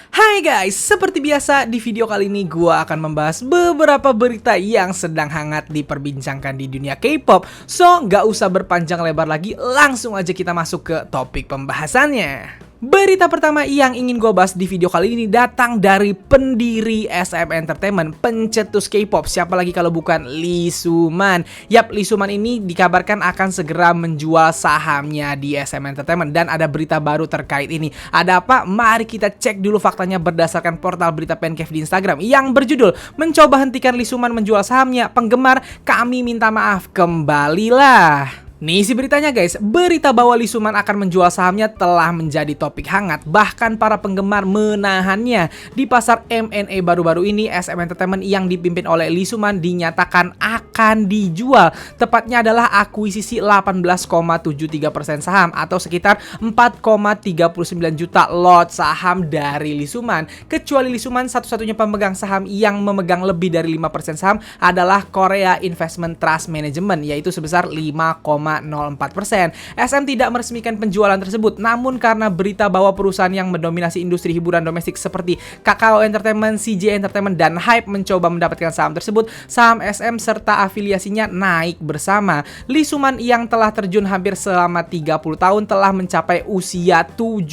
Hai guys, seperti biasa di video kali ini gua akan membahas beberapa berita yang sedang hangat diperbincangkan di dunia K-pop. So, nggak usah berpanjang lebar lagi, langsung aja kita masuk ke topik pembahasannya. Berita pertama yang ingin gue bahas di video kali ini datang dari pendiri SM Entertainment, pencetus K-pop. Siapa lagi kalau bukan Lee Soo-man. Yap, Lee Soo-man ini dikabarkan akan segera menjual sahamnya di SM Entertainment. Dan ada berita baru terkait ini. Ada apa? Mari kita cek dulu faktanya berdasarkan portal berita Pancave di Instagram yang berjudul "Mencoba hentikan Lee Soo-man menjual sahamnya, penggemar kami minta maaf, kembalilah." Nih isi beritanya guys, berita bahwa Lee Soo-man akan menjual sahamnya telah menjadi topik hangat. Bahkan para penggemar menahannya. Di pasar M&A baru-baru ini, SM Entertainment yang dipimpin oleh Lee Soo-man dinyatakan akan dijual. Tepatnya adalah akuisisi 18,73% saham atau sekitar 4,39 juta lot saham dari Lee Soo-man. Kecuali Lee Soo-man, satu-satunya pemegang saham yang memegang lebih dari 5% saham adalah Korea Investment Trust Management, yaitu sebesar 5,04%. SM tidak meresmikan penjualan tersebut, namun karena berita bahwa perusahaan yang mendominasi industri hiburan domestik seperti Kakao Entertainment, CJ Entertainment, dan Hype mencoba mendapatkan saham tersebut, saham SM serta afiliasinya naik bersama. Lee Soo-man yang telah terjun hampir selama 30 tahun telah mencapai usia 70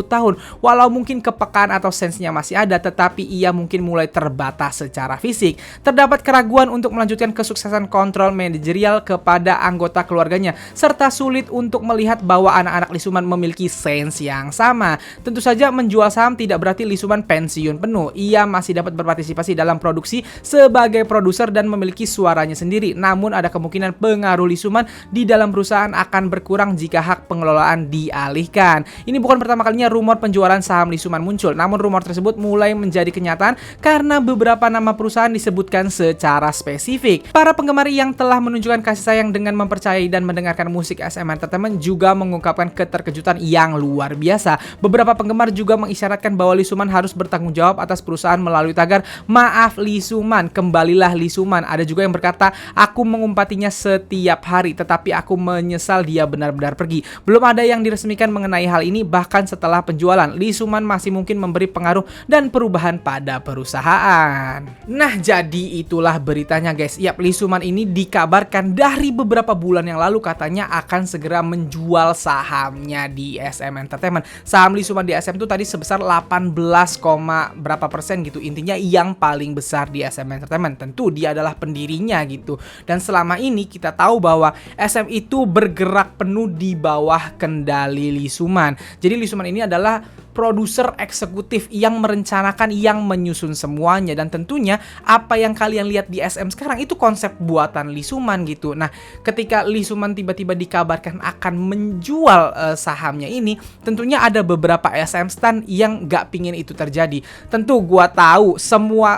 tahun. Walau mungkin kepekaan atau sensenya masih ada, tetapi ia mungkin mulai terbatas secara fisik. Terdapat keraguan untuk melanjutkan kesuksesan kontrol manajerial kepada anggota keluarganya, serta sulit untuk melihat bahwa anak-anak Lee Soo-man memiliki sense yang sama. Tentu saja menjual saham tidak berarti Lee Soo-man pensiun penuh. Ia masih dapat berpartisipasi dalam produksi sebagai produser dan memiliki suaranya sendiri. Namun ada kemungkinan pengaruh Lee Soo-man di dalam perusahaan akan berkurang jika hak pengelolaan dialihkan. Ini bukan pertama kalinya rumor penjualan saham Lee Soo-man muncul, namun rumor tersebut mulai menjadi kenyataan karena beberapa nama perusahaan disebutkan secara spesifik. Para penggemar yang telah menunjukkan kasih sayang dengan mempercayai dan mendengarkan musik SM Entertainment juga mengungkapkan keterkejutan yang luar biasa. Beberapa penggemar juga mengisyaratkan bahwa Lee Soo-man harus bertanggung jawab atas perusahaan melalui tagar "Maaf Lee Soo-man, kembalilah Lee Soo-man." Ada juga yang berkata, "Aku mengumpatinya setiap hari, tetapi aku menyesal dia benar-benar pergi." Belum ada yang diresmikan mengenai hal ini, bahkan setelah penjualan, Lee Soo-man masih mungkin memberi pengaruh dan perubahan pada perusahaan. Nah, jadi itulah beritanya guys. Yap, Lee Soo-man ini dikabarkan dari beberapa bulan yang lalu katanya akan segera menjual sahamnya di SM Entertainment. Saham Lee Soo-man di SM itu tadi sebesar 18, berapa persen gitu. Intinya yang paling besar di SM Entertainment. Tentu dia adalah pendirinya gitu. Dan selama ini kita tahu bahwa SM itu bergerak penuh di bawah kendali Lee Soo-man. Jadi Lee Soo-man ini adalah produser eksekutif yang merencanakan, yang menyusun semuanya, dan tentunya apa yang kalian lihat di SM sekarang itu konsep buatan Lee Soo-man gitu. Nah, ketika Lee Soo-man tiba-tiba dikabarkan akan menjual sahamnya ini, tentunya ada beberapa SM stan yang gak pingin itu terjadi. Tentu gua tahu semua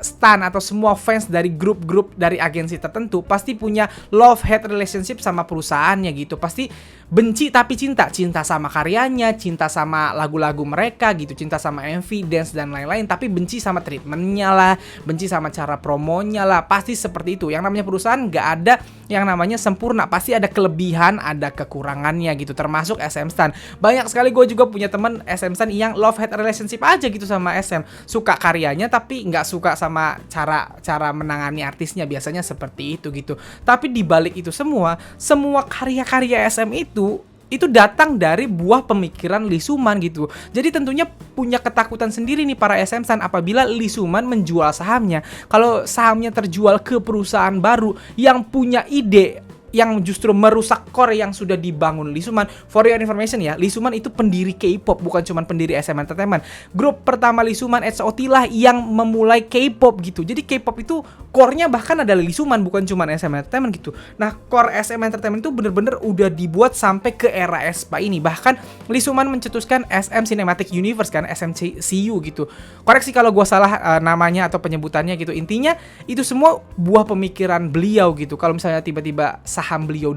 stan atau semua fans dari grup-grup dari agensi tertentu pasti punya love-hate relationship sama perusahaannya gitu. Pasti benci tapi cinta sama karyanya, cinta sama lagu-lagu mereka gitu, cinta sama MV, dance dan lain-lain, tapi benci sama treatmentnya lah, benci sama cara promonya lah, pasti seperti itu. Yang namanya perusahaan nggak ada yang namanya sempurna, pasti ada kelebihan, ada kekurangannya gitu, termasuk SM Stan. Banyak sekali gue juga punya temen SM Stan yang love-hate relationship aja gitu sama SM, suka karyanya tapi nggak suka sama cara menangani artisnya, biasanya seperti itu gitu. Tapi dibalik itu semua karya-karya SM itu datang dari buah pemikiran Lee Soo-man gitu. Jadi tentunya punya ketakutan sendiri nih para SM stan apabila Lee Soo-man menjual sahamnya. Kalau sahamnya terjual ke perusahaan baru yang punya ide yang justru merusak core yang sudah dibangun Lee Soo-man. For your information ya, Lee Soo-man itu pendiri K-pop, bukan cuma pendiri SM Entertainment. Grup pertama Lee Soo-man, HOT lah yang memulai K-pop gitu. Jadi K-pop itu core-nya bahkan adalah Lee Soo-man, bukan cuma SM Entertainment gitu. Nah, core SM Entertainment itu bener-bener udah dibuat sampai ke era aespa ini. Bahkan Lee Soo-man mencetuskan SM Cinematic Universe kan, SMCU gitu. Koreksi kalau gua salah namanya atau penyebutannya gitu. Intinya itu semua buah pemikiran beliau gitu. Kalau misalnya tiba-tiba saham beliau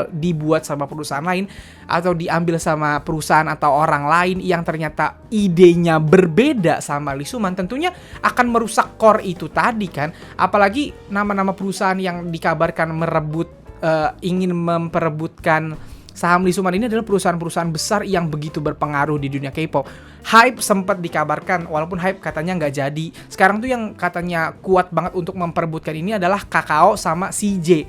dibuat sama perusahaan lain atau diambil sama perusahaan atau orang lain yang ternyata idenya berbeda sama Lee Soo-man, tentunya akan merusak core itu tadi kan. Apalagi nama-nama perusahaan yang dikabarkan ingin memperebutkan saham Lee Soo-man ini adalah perusahaan-perusahaan besar yang begitu berpengaruh di dunia K-pop. Hype sempat dikabarkan, walaupun hype katanya nggak jadi. Sekarang tuh yang katanya kuat banget untuk memperebutkan ini adalah Kakao sama CJ.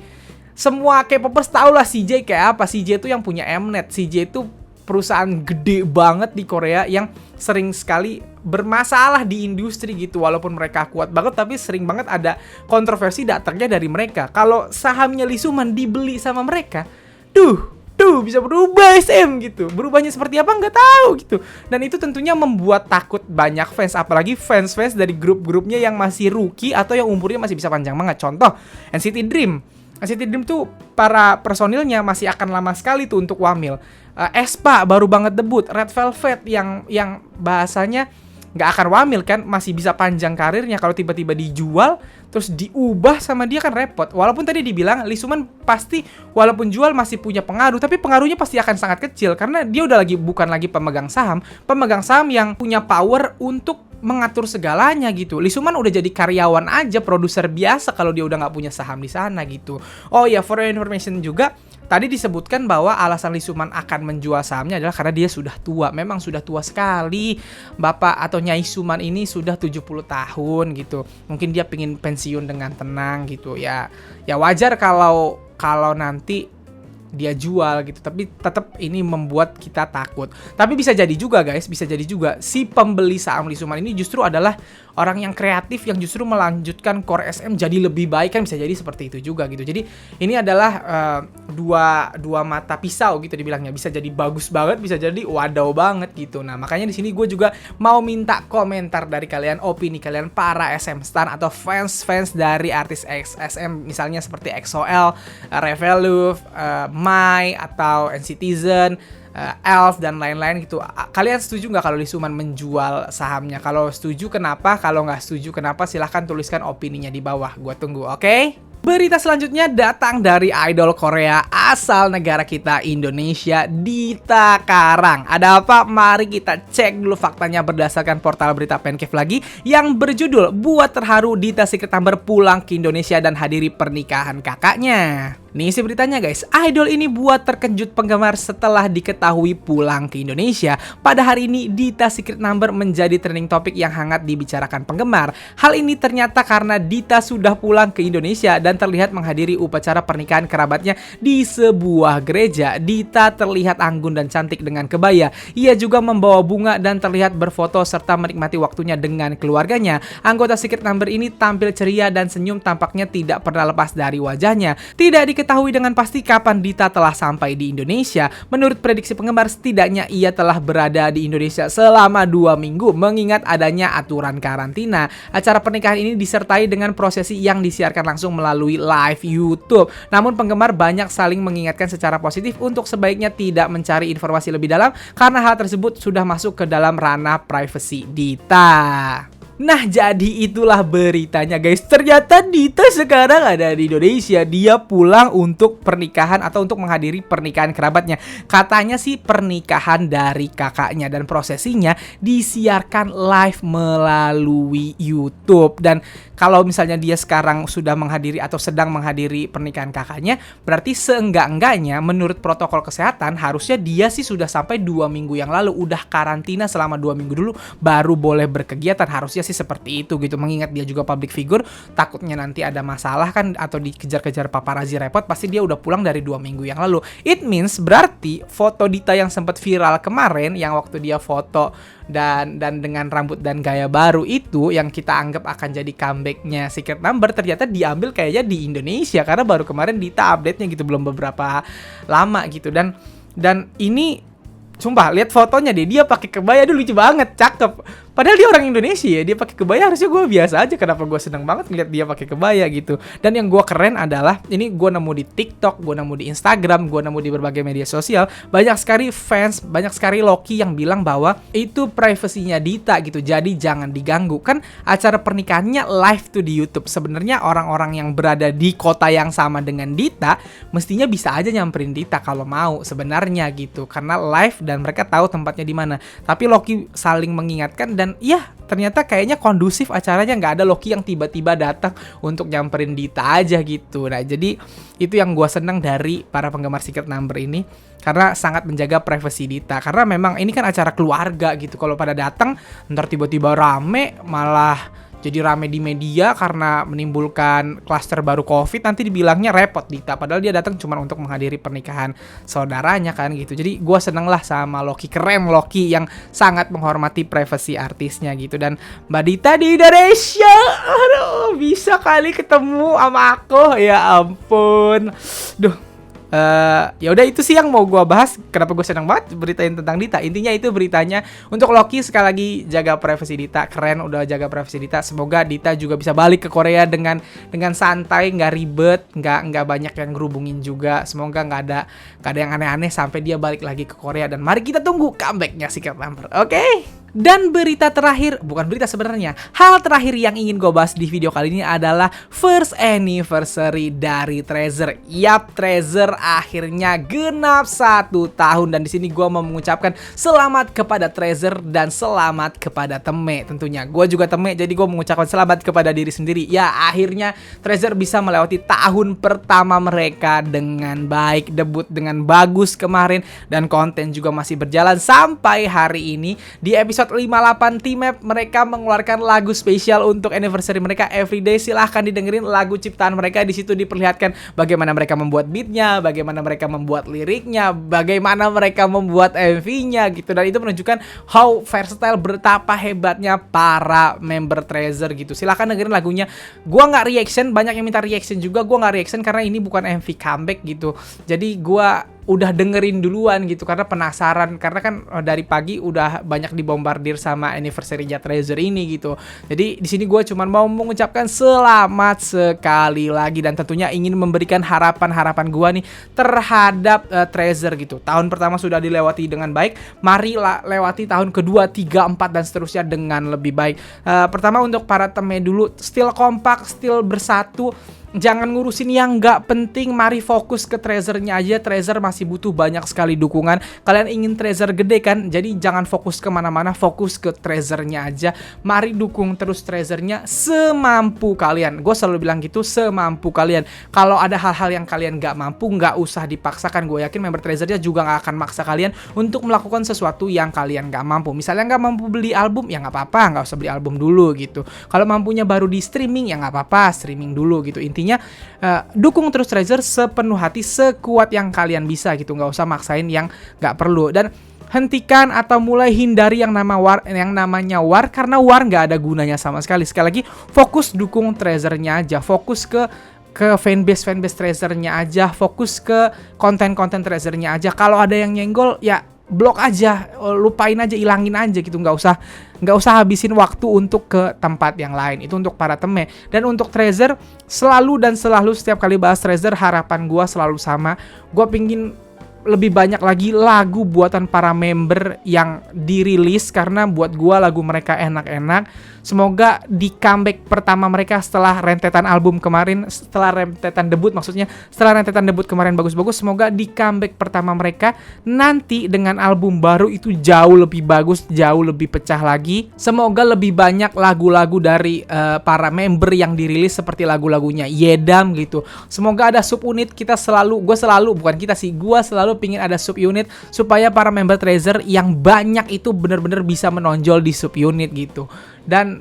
Semua K-popers tau lah CJ kayak apa. CJ itu yang punya Mnet. CJ itu perusahaan gede banget di Korea yang sering sekali bermasalah di industri gitu. Walaupun mereka kuat banget, tapi sering banget ada kontroversi datangnya dari mereka. Kalau sahamnya Lee Soo-man dibeli sama mereka, tuh bisa berubah SM gitu. Berubahnya seperti apa nggak tahu gitu. Dan itu tentunya membuat takut banyak fans, apalagi fans-fans dari grup-grupnya yang masih rookie atau yang umurnya masih bisa panjang banget. Contoh NCT Dream. NCT Dream tuh para personilnya masih akan lama sekali tuh untuk wamil. aespa baru banget debut. Red Velvet yang bahasanya nggak akan wamil kan, masih bisa panjang karirnya. Kalau tiba-tiba dijual terus diubah sama dia kan repot. Walaupun tadi dibilang Lee Soo-man pasti walaupun jual masih punya pengaruh, tapi pengaruhnya pasti akan sangat kecil karena dia udah bukan lagi pemegang saham yang punya power untuk mengatur segalanya gitu. Lee Soo-man udah jadi karyawan aja, produser biasa kalau dia udah nggak punya saham di sana gitu. Oh ya, for your information juga, tadi disebutkan bahwa alasan Lee Soo-man akan menjual sahamnya adalah karena dia sudah tua. Memang sudah tua sekali. Bapak atau Nyai Soo-man ini sudah 70 tahun gitu. Mungkin dia pengen pensiun dengan tenang gitu. Ya wajar kalau nanti dia jual gitu, tapi tetap ini membuat kita takut. Tapi bisa jadi juga guys, bisa jadi juga si pembeli saham Lee Soo-man ini justru adalah orang yang kreatif yang justru melanjutkan core SM jadi lebih baik, kan bisa jadi seperti itu juga gitu. Jadi ini adalah dua mata pisau gitu dibilangnya, bisa jadi bagus banget, bisa jadi wadaw banget gitu. Nah makanya di sini gue juga mau minta komentar dari kalian, opini kalian para SM stan atau fans dari artis SM misalnya seperti EXO-L, Reveluv, My atau NCTzen, Elf dan lain-lain gitu. Kalian setuju nggak kalau Lee Soo-man menjual sahamnya? Kalau setuju kenapa? Kalau nggak setuju kenapa? Silahkan tuliskan opininya di bawah. Gua tunggu, oke? Berita selanjutnya datang dari idol Korea asal negara kita Indonesia, Dita Karang. Ada apa? Mari kita cek dulu faktanya berdasarkan portal berita Pencave lagi yang berjudul "Buat Terharu Dita Secret Number Pulang ke Indonesia dan Hadiri Pernikahan Kakaknya". Nih isi beritanya guys, idol ini buat terkejut penggemar setelah diketahui pulang ke Indonesia. Pada hari ini Dita Secret Number menjadi trending topik yang hangat dibicarakan penggemar. Hal ini ternyata karena Dita sudah pulang ke Indonesia dan terlihat menghadiri upacara pernikahan kerabatnya di sebuah gereja. Dita terlihat anggun dan cantik dengan kebaya. Ia juga membawa bunga dan terlihat berfoto serta menikmati waktunya dengan keluarganya. Anggota Secret Number ini tampil ceria dan senyum tampaknya tidak pernah lepas dari wajahnya. Tidak diketahui dengan pasti kapan Dita telah sampai di Indonesia. Menurut prediksi penggemar, setidaknya ia telah berada di Indonesia selama 2 minggu mengingat adanya aturan karantina. Acara pernikahan ini disertai dengan prosesi yang disiarkan langsung melalui live YouTube. Namun penggemar banyak saling mengingatkan secara positif untuk sebaiknya tidak mencari informasi lebih dalam karena hal tersebut sudah masuk ke dalam ranah privasi Dita. Nah jadi itulah beritanya guys. Ternyata Dita sekarang ada di Indonesia. Dia pulang untuk pernikahan atau untuk menghadiri pernikahan kerabatnya. Katanya sih pernikahan dari kakaknya, dan prosesinya disiarkan live melalui YouTube. Dan kalau misalnya dia sekarang sudah menghadiri atau sedang menghadiri pernikahan kakaknya, berarti seenggak-enggaknya menurut protokol kesehatan harusnya dia sih sudah sampai 2 minggu yang lalu. Udah karantina selama 2 minggu dulu baru boleh berkegiatan. Harusnya sih seperti itu gitu, mengingat dia juga public figure, takutnya nanti ada masalah kan atau dikejar-kejar paparazzi repot, pasti dia udah pulang dari 2 minggu yang lalu. It means berarti foto Dita yang sempat viral kemarin yang waktu dia foto dan dengan rambut dan gaya baru itu yang kita anggap akan jadi comebacknya Secret Number, ternyata diambil kayaknya di Indonesia karena baru kemarin Dita update-nya gitu, belum beberapa lama gitu. Dan ini sumpah lihat fotonya deh, dia pakai kebaya, lucu banget, cakep. Padahal dia orang Indonesia ya, dia pakai kebaya, harusnya gue biasa aja. Kenapa gue seneng banget ngeliat dia pakai kebaya gitu. Dan yang gue keren adalah, ini gue nemu di TikTok, gue nemu di Instagram, gue nemu di berbagai media sosial. Banyak sekali fans, banyak sekali Loki yang bilang bahwa itu privasinya Dita gitu, jadi jangan diganggu. Kan acara pernikahannya live tuh di YouTube. Sebenarnya orang-orang yang berada di kota yang sama dengan Dita mestinya bisa aja nyamperin Dita kalau mau sebenarnya gitu, karena live dan mereka tahu tempatnya di mana. Tapi Loki saling mengingatkan dan dan ya ternyata kayaknya kondusif acaranya, nggak ada Loki yang tiba-tiba datang untuk nyamperin Dita aja gitu. Nah jadi itu yang gue seneng dari para penggemar Secret Number ini, karena sangat menjaga privasi Dita, karena memang ini kan acara keluarga gitu. Kalau pada datang ntar tiba-tiba rame, malah jadi rame di media karena menimbulkan klaster baru COVID, nanti dibilangnya repot Dita, padahal dia datang cuma untuk menghadiri pernikahan saudaranya kan gitu. Jadi gue seneng lah sama Loki, keren Loki yang sangat menghormati privasi artisnya gitu. Dan Mbak Dita di Indonesia, aduh bisa kali ketemu sama aku, ya ampun. Duh. Ya udah itu sih yang mau gue bahas. Kenapa gue senang banget beritain tentang Dita. Intinya itu beritanya. Untuk Loki sekali lagi jaga privasi Dita. Keren udah jaga privasi Dita. Semoga Dita juga bisa balik ke Korea dengan santai, nggak ribet, nggak banyak yang ngerubungin juga. Semoga nggak ada yang aneh-aneh sampai dia balik lagi ke Korea. Dan mari kita tunggu comebacknya Secret Number. Oke? Dan berita terakhir, bukan berita sebenarnya, hal terakhir yang ingin gue bahas di video kali ini adalah first anniversary dari Treasure. Yap, Treasure akhirnya genap 1 tahun, dan di sini gue mau mengucapkan selamat kepada Treasure dan selamat kepada Teme. Tentunya gue juga Teme, jadi gue mengucapkan selamat kepada diri sendiri. Ya, akhirnya Treasure bisa melewati tahun pertama mereka dengan baik, debut dengan bagus kemarin, dan konten juga masih berjalan sampai hari ini. Di episode 58 T-Map mereka mengeluarkan lagu spesial untuk anniversary mereka Everyday. Silahkan didengerin lagu ciptaan mereka. Di situ diperlihatkan bagaimana mereka membuat beatnya, bagaimana mereka membuat liriknya, bagaimana mereka membuat MV-nya gitu. Dan itu menunjukkan how versatile, betapa hebatnya para member Treasure gitu. Silahkan dengerin lagunya. Gua nggak reaction, banyak yang minta reaction juga. Gua nggak reaction karena ini bukan MV comeback gitu. Jadi gua udah dengerin duluan gitu karena penasaran, karena kan dari pagi udah banyak dibombardir sama anniversary-nya Treasure ini gitu. Jadi di sini gue cuma mau mengucapkan selamat sekali lagi, dan tentunya ingin memberikan harapan gue nih terhadap Treasure gitu. Tahun pertama sudah dilewati dengan baik, mari lewati tahun kedua, 3, 4 dan seterusnya dengan lebih baik. Pertama untuk para Teme dulu, still kompak, still bersatu. Jangan ngurusin yang nggak penting, mari fokus ke Treasure-nya aja. Treasure masih butuh banyak sekali dukungan. Kalian ingin Treasure gede kan? Jadi jangan fokus kemana-mana, fokus ke Treasure-nya aja. Mari dukung terus Treasure-nya semampu kalian. Gue selalu bilang gitu, semampu kalian. Kalau ada hal-hal yang kalian nggak mampu, nggak usah dipaksakan. Gue yakin member Treasure-nya juga nggak akan maksa kalian untuk melakukan sesuatu yang kalian nggak mampu. Misalnya nggak mampu beli album, ya nggak apa-apa, nggak usah beli album dulu gitu. Kalau mampunya baru di streaming, ya nggak apa-apa, streaming dulu gitu. Intinya dukung terus Treasure sepenuh hati, sekuat yang kalian bisa gitu. Nggak usah maksain yang nggak perlu, dan hentikan atau mulai hindari yang namanya war, karena war nggak ada gunanya sama sekali. Sekali lagi, fokus dukung Treasure-nya aja, fokus ke fanbase Treasure-nya aja, fokus ke konten-konten Treasure-nya aja. Kalau ada yang nyenggol, ya blok aja, lupain aja, ilangin aja gitu. Nggak usah habisin waktu untuk ke tempat yang lain. Itu untuk para Teme. Dan untuk Treasure, selalu setiap kali bahas Treasure, harapan gue selalu sama. Gue pingin lebih banyak lagi lagu buatan para member yang dirilis, karena buat gue lagu mereka enak-enak. Semoga di comeback pertama mereka setelah rentetan album kemarin, setelah rentetan debut kemarin bagus-bagus, semoga di comeback pertama mereka nanti dengan album baru itu jauh lebih bagus, jauh lebih pecah lagi. Semoga lebih banyak lagu-lagu dari para member yang dirilis seperti lagu-lagunya Yedam gitu. Semoga ada subunit, gue selalu pingin ada subunit supaya para member Treasure yang banyak itu benar-benar bisa menonjol di subunit gitu. Dan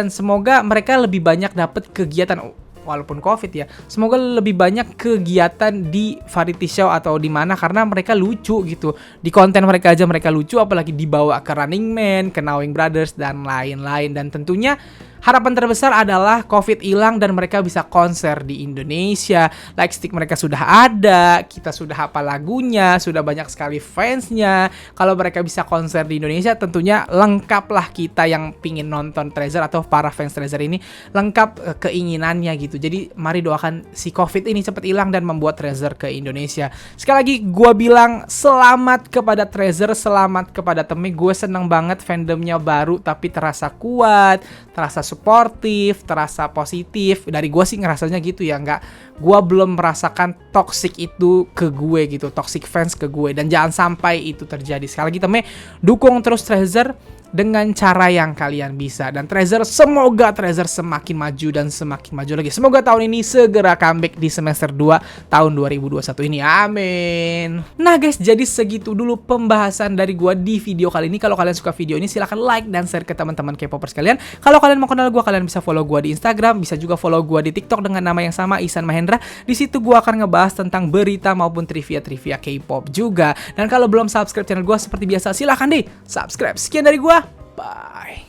semoga mereka lebih banyak dapat kegiatan walaupun COVID ya. Semoga lebih banyak kegiatan di variety show atau di mana, karena mereka lucu gitu. Di konten mereka aja mereka lucu, apalagi dibawa ke Running Man, ke Knowing Brothers dan lain-lain. Dan tentunya harapan terbesar adalah COVID hilang dan mereka bisa konser di Indonesia. Lightstick mereka sudah ada, kita sudah hafal lagunya, sudah banyak sekali fansnya. Kalau mereka bisa konser di Indonesia, tentunya lengkaplah kita yang pingin nonton Treasure atau para fans Treasure ini, lengkap keinginannya gitu. Jadi mari doakan si COVID ini cepat hilang dan membuat Treasure ke Indonesia. Sekali lagi gue bilang selamat kepada Treasure, selamat kepada Teme. Gue seneng banget fandomnya baru tapi terasa kuat, terasa suportif, terasa positif. Dari gue sih ngerasanya gitu ya, gue belum merasakan toxic itu ke gue gitu, toxic fans ke gue, dan jangan sampai itu terjadi. Sekali lagi Teme, dukung terus Treasure, dengan cara yang kalian bisa. Dan Treasure, semoga Treasure semakin maju dan semakin maju lagi. Semoga tahun ini segera comeback di semester 2 tahun 2021 ini. Amin. Nah guys, jadi segitu dulu pembahasan dari gua di video kali ini. Kalau kalian suka video ini silahkan like dan share ke teman-teman K-popers kalian. Kalau kalian mau kenal gua, kalian bisa follow gua di Instagram, bisa juga follow gua di TikTok dengan nama yang sama, Ihsan Mahendra. Di situ gua akan ngebahas tentang berita maupun trivia-trivia K-pop juga. Dan kalau belum subscribe channel gua seperti biasa, silahkan deh subscribe. Sekian dari gua. Bye.